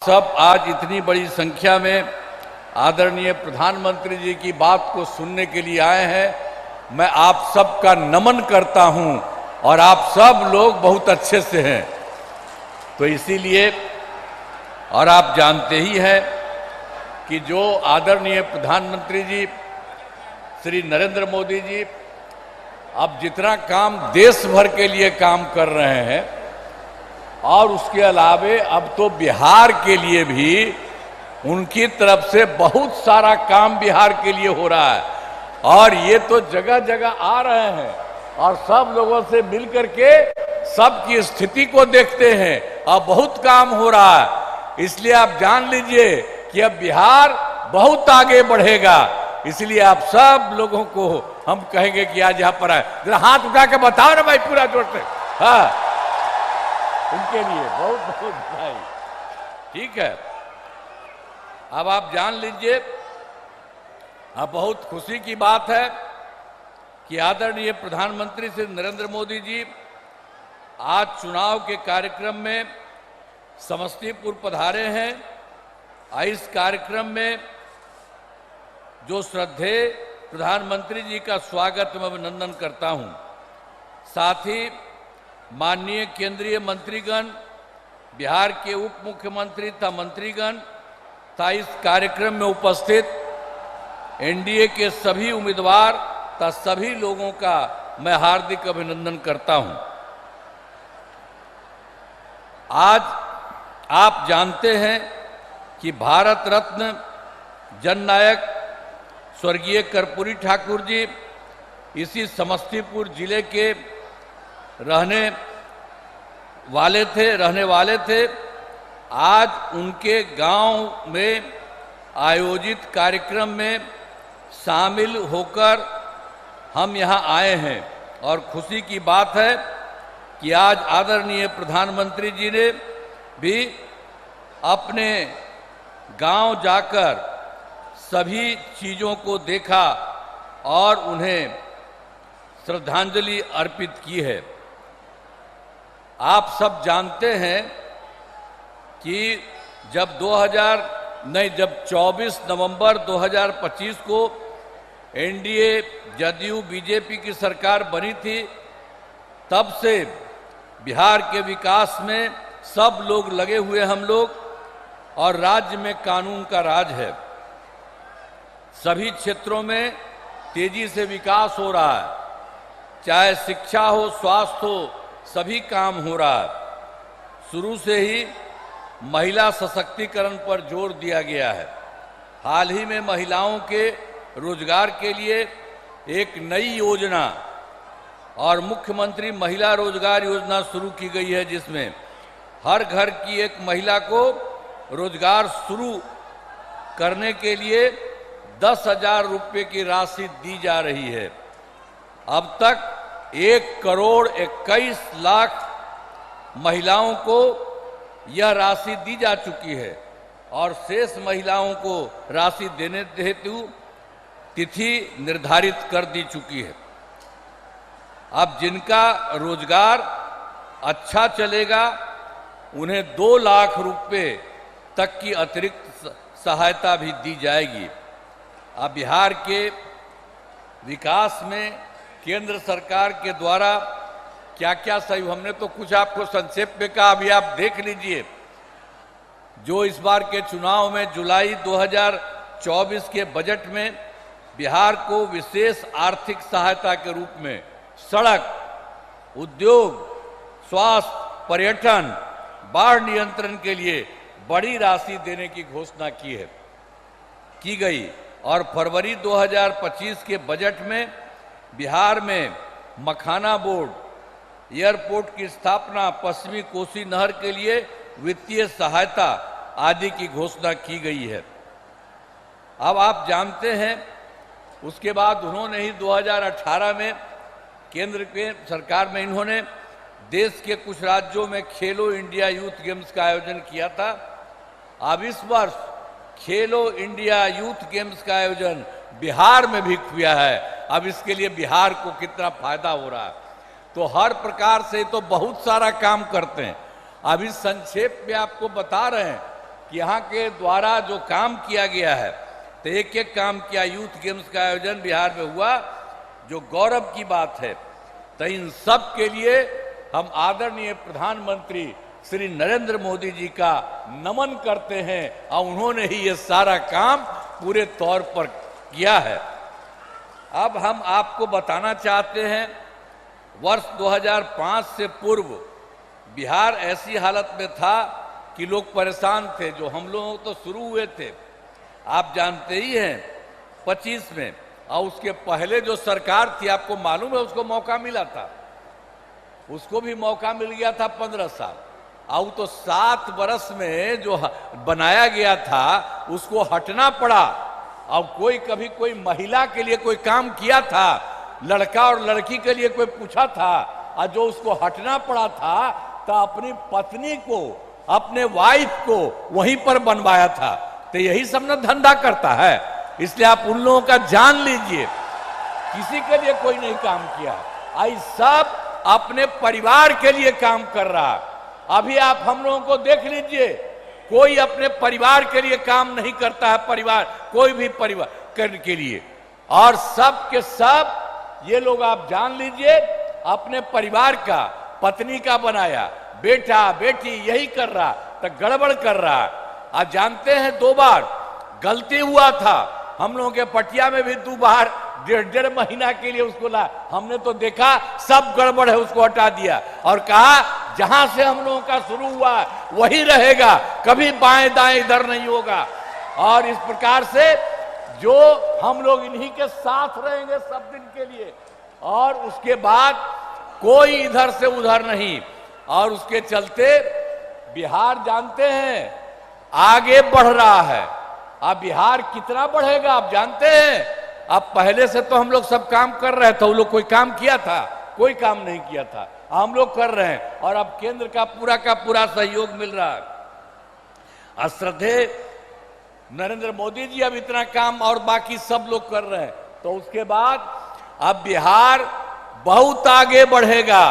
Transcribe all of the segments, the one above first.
सब आज इतनी बड़ी संख्या में आदरणीय प्रधानमंत्री जी की बात को सुनने के लिए आए हैं। मैं आप सबका नमन करता हूं और आप सब लोग बहुत अच्छे से हैं। तो इसीलिए और आप जानते ही हैं कि जो आदरणीय प्रधानमंत्री जी श्री नरेंद्र मोदी जी अब जितना काम देश भर के लिए काम कर रहे हैं और उसके अलावे अब तो बिहार के लिए भी उनकी तरफ से बहुत सारा काम बिहार के लिए हो रहा है और ये तो जगह जगह आ रहे हैं और सब लोगों से मिल करके सबकी स्थिति को देखते हैं और बहुत काम हो रहा है। इसलिए आप जान लीजिए कि अब बिहार बहुत आगे बढ़ेगा। इसलिए आप सब लोगों को हम कहेंगे कि आज यहाँ पर आए, जरा हाथ उठा के बताओ ना भाई पूरा जोर से। हाँ, उनके लिए बहुत बहुत बधाई। ठीक है, अब आप जान लीजिए, अब बहुत खुशी की बात है कि आदरणीय प्रधानमंत्री श्री नरेंद्र मोदी जी आज चुनाव के कार्यक्रम में समस्तीपुर पधारे हैं। इस कार्यक्रम में जो श्रद्धेय प्रधानमंत्री जी का स्वागत मैं अभिनंदन करता हूं। साथ ही माननीय केंद्रीय मंत्रीगण, बिहार के उप मुख्यमंत्री तथा मंत्रीगण तथा इस कार्यक्रम में उपस्थित एनडीए के सभी उम्मीदवार तथा सभी लोगों का मैं हार्दिक अभिनंदन करता हूं। आज आप जानते हैं कि भारत रत्न जननायक स्वर्गीय कर्पूरी ठाकुर जी इसी समस्तीपुर जिले के रहने वाले थे। आज उनके गांव में आयोजित कार्यक्रम में शामिल होकर हम यहां आए हैं और खुशी की बात है कि आज आदरणीय प्रधानमंत्री जी ने भी अपने गांव जाकर सभी चीज़ों को देखा और उन्हें श्रद्धांजलि अर्पित की है। आप सब जानते हैं कि जब 24 नवंबर 2025 को एनडीए जदयू बीजेपी की सरकार बनी थी, तब से बिहार के विकास में सब लोग लगे हुए हम लोग और राज्य में कानून का राज है। सभी क्षेत्रों में तेजी से विकास हो रहा है, चाहे शिक्षा हो, स्वास्थ्य हो, सभी काम हो रहा है। शुरू से ही महिला सशक्तिकरण पर जोर दिया गया है। हाल ही में महिलाओं के रोजगार के लिए एक नई योजना और मुख्यमंत्री महिला रोजगार योजना शुरू की गई है, जिसमें हर घर की एक महिला को रोजगार शुरू करने के लिए 10,000 रुपये की राशि दी जा रही है। अब तक 1,21,00,000 महिलाओं को यह राशि दी जा चुकी है और शेष महिलाओं को राशि देने हेतु तिथि निर्धारित कर दी चुकी है। अब जिनका रोजगार अच्छा चलेगा उन्हें 2 लाख रुपए तक की अतिरिक्त सहायता भी दी जाएगी। अब बिहार के विकास में केंद्र सरकार के द्वारा क्या क्या सहयोग, हमने तो कुछ आपको संक्षेप में कहा, अभी आप देख लीजिए। जो इस बार के चुनाव में जुलाई 2024 के बजट में बिहार को विशेष आर्थिक सहायता के रूप में सड़क, उद्योग, स्वास्थ्य, पर्यटन, बाढ़ नियंत्रण के लिए बड़ी राशि देने की घोषणा की गई और फरवरी 2025 के बजट में बिहार में मखाना बोर्ड, एयरपोर्ट की स्थापना, पश्चिमी कोसी नहर के लिए वित्तीय सहायता आदि की घोषणा की गई है। अब आप जानते हैं उसके बाद उन्होंने ही 2018 में केंद्र के सरकार में इन्होंने देश के कुछ राज्यों में खेलो इंडिया यूथ गेम्स का आयोजन किया था। अब इस वर्ष खेलो इंडिया यूथ गेम्स का आयोजन बिहार में भी किया है। अब इसके लिए बिहार को कितना फायदा हो रहा है, तो हर प्रकार से तो बहुत सारा काम करते हैं। अभी संक्षेप में आपको बता रहे हैं कि यहाँ के द्वारा जो काम किया गया है, तो एक एक काम किया। यूथ गेम्स का आयोजन बिहार में हुआ, जो गौरव की बात है। तो इन सब के लिए हम आदरणीय प्रधानमंत्री श्री नरेंद्र मोदी जी का नमन करते हैं, और उन्होंने ही ये सारा काम पूरे तौर पर किया है। अब हम आपको बताना चाहते हैं, वर्ष 2005 से पूर्व बिहार ऐसी हालत में था कि लोग परेशान थे। जो हम लोग तो शुरू हुए थे, आप जानते ही हैं, 25 में, और उसके पहले जो सरकार थी, आपको मालूम है, उसको मौका मिला था, उसको भी मौका मिल गया था 15 साल। और तो 7 वर्ष में जो बनाया गया था उसको हटना पड़ा। और कोई कभी कोई महिला के लिए कोई काम किया था, लड़का और लड़की के लिए कोई पूछा था, और जो उसको हटना पड़ा था, तो अपनी पत्नी को, अपने वाइफ को वहीं पर बनवाया था। तो यही सब ना धंधा करता है। इसलिए आप उन लोगों का जान लीजिए, किसी के लिए कोई नहीं काम किया, आई सब अपने परिवार के लिए काम कर रहा। अभी आप हम लोगों को देख लीजिए, कोई अपने परिवार के लिए काम नहीं करता है, परिवार कोई भी परिवार करने के लिए। और सब के सब ये लोग आप जान लीजिए, अपने परिवार का, पत्नी का बनाया, बेटा बेटी यही कर रहा, तो गड़बड़ कर रहा। आप जानते हैं 2 बार गलती हुआ था, हम लोगों के पटिया में भी 2 बार 1.5 महीना के लिए उसको ला, हमने तो देखा सब गड़बड़ है, उसको हटा दिया और कहा जहां से हम लोगों का शुरू हुआ वही रहेगा, कभी बाएं दाएं इधर नहीं होगा। और इस प्रकार से जो हम लोग इन्हीं के साथ रहेंगे सब दिन के लिए, और उसके बाद कोई इधर से उधर नहीं। और उसके चलते बिहार जानते हैं आगे बढ़ रहा है। अब बिहार कितना बढ़ेगा आप जानते हैं? अब पहले से तो हम लोग सब काम कर रहे थे, वो लोग कोई काम किया था? कोई काम नहीं किया था, हम लोग कर रहे हैं। और अब केंद्र का पूरा सहयोग मिल रहा है। श्रद्धेय नरेंद्र मोदी जी अब इतना काम और बाकी सब लोग कर रहे हैं, तो उसके बाद अब बिहार बहुत आगे बढ़ेगा।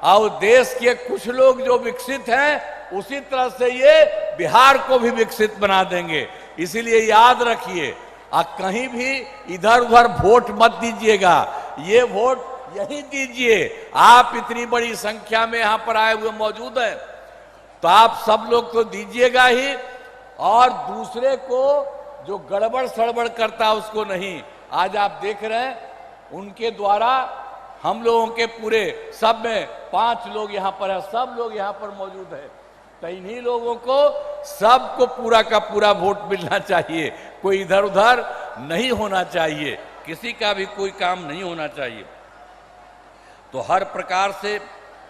और देश के कुछ लोग जो विकसित हैं, उसी तरह से ये बिहार को भी विकसित बना देंगे। इसीलिए याद रखिए, कहीं भी इधर उधर वोट मत दीजिएगा, ये वोट यही दीजिए। आप इतनी बड़ी संख्या में यहां पर आए हुए मौजूद हैं, तो आप सब लोग तो दीजिएगा ही, और दूसरे को जो गड़बड़ सड़बड़ करता उसको नहीं। आज आप देख रहे हैं, उनके द्वारा हम लोगों के पूरे सब में 5 लोग यहां पर है, सब लोग यहां पर मौजूद है। तो इन्हीं लोगों को सबको पूरा का पूरा वोट मिलना चाहिए, कोई इधर उधर नहीं होना चाहिए, किसी का भी कोई काम नहीं होना चाहिए। तो हर प्रकार से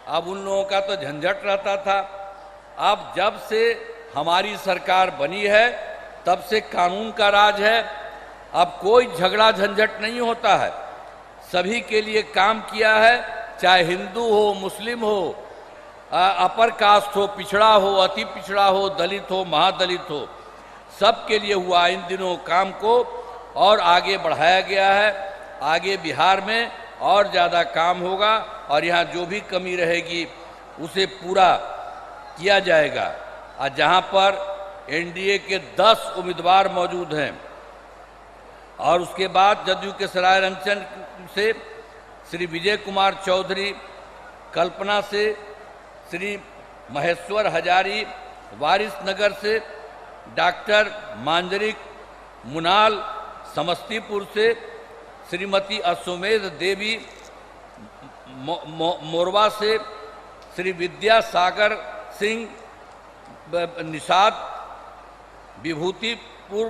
अब उन लोगों का तो झंझट रहता था। अब जब से हमारी सरकार बनी है, तब से कानून का राज है। अब कोई झगड़ा झंझट नहीं होता है, सभी के लिए काम किया है, चाहे हिंदू हो, मुस्लिम हो, अपर कास्ट हो, पिछड़ा हो, अति पिछड़ा हो, दलित हो, महादलित हो, सबके लिए हुआ। इन दिनों काम को और आगे बढ़ाया गया है। आगे बिहार में और ज़्यादा काम होगा, और यहाँ जो भी कमी रहेगी उसे पूरा किया जाएगा। और जहाँ पर एनडीए के 10 उम्मीदवार मौजूद हैं, और उसके बाद जदयू के सरायरंजन से श्री विजय कुमार चौधरी, कल्पना से श्री महेश्वर हजारी, वारिसनगर से डॉक्टर मांजरिक मुनाल, समस्तीपुर से श्रीमती अश्वमेध देवी, मोरवा से श्री विद्यासागर सिंह निषाद, विभूतिपुर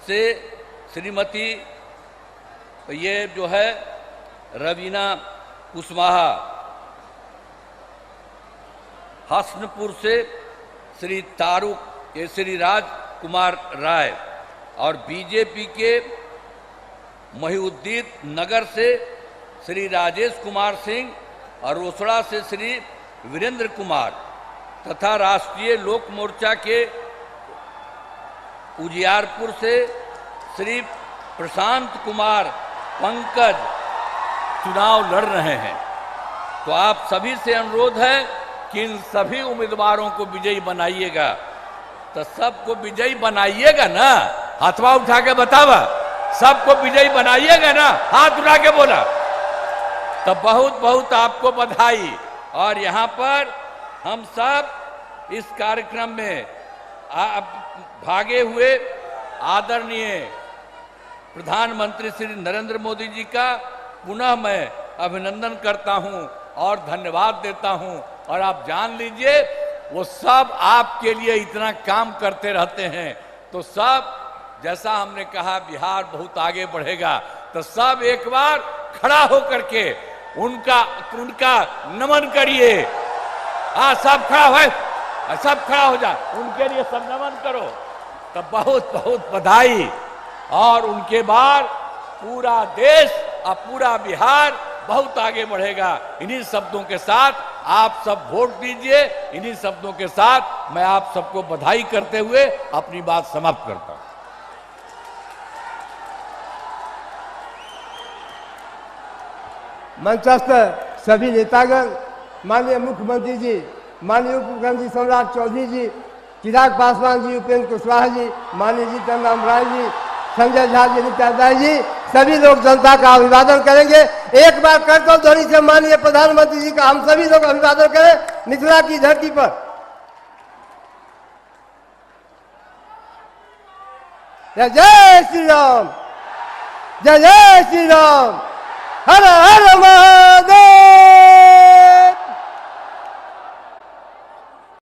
से श्रीमती ये जो है रवीना कुशवाहा, हसनपुर से श्री तारुक ये श्री राज कुमार राय, और बीजेपी के महिउद्दीन नगर से श्री राजेश कुमार सिंह, और रोसड़ा से श्री वीरेंद्र कुमार, तथा राष्ट्रीय लोक मोर्चा के उजियारपुर से श्री प्रशांत कुमार पंकज चुनाव लड़ रहे हैं। तो आप सभी से अनुरोध है कि इन सभी उम्मीदवारों को विजयी बनाइएगा। तो सबको विजयी बनाइएगा ना? हाथवा उठा के बतावा, सबको विजयी बनाइएगा ना? हाथ उठा के बोला। तो बहुत बहुत आपको बधाई। और यहाँ पर हम सब इस कार्यक्रम में भागे हुए आदरणीय प्रधानमंत्री श्री नरेंद्र मोदी जी का पुनः मैं अभिनंदन करता हूं और धन्यवाद देता हूं। और आप जान लीजिए, वो सब आपके लिए इतना काम करते रहते हैं। तो सब, जैसा हमने कहा, बिहार बहुत आगे बढ़ेगा, तो सब एक बार खड़ा होकर के उनका नमन करिए। सब खड़ा हो, सब खड़ा हो जाए, उनके लिए सब नमन करो। तो बहुत बहुत बधाई। और उनके बाद पूरा देश और पूरा बिहार बहुत आगे बढ़ेगा। इन्हीं शब्दों के साथ आप सब वोट दीजिए। इन्हीं शब्दों के साथ मैं आप सबको बधाई करते हुए अपनी बात समाप्त करता हूं। मंचस्थ सभी नेतागण, माननीय मुख्यमंत्री जी, माननीय उप मुख्यमंत्री सम्राट चौधरी जी, चिराग पासवान जी, उपेंद्र कुशवाहा जी, माननीय जीतन राम राय जी, संजय झा जी, नित्यानंद जी, सभी लोग जनता का अभिवादन करेंगे। एक बार करतल ध्वनि से माननीय प्रधानमंत्री जी का हम सभी लोग अभिवादन करें मिथिला की धरती पर। जय जय श्री राम, जय जय श्री राम, हर हर महादेव।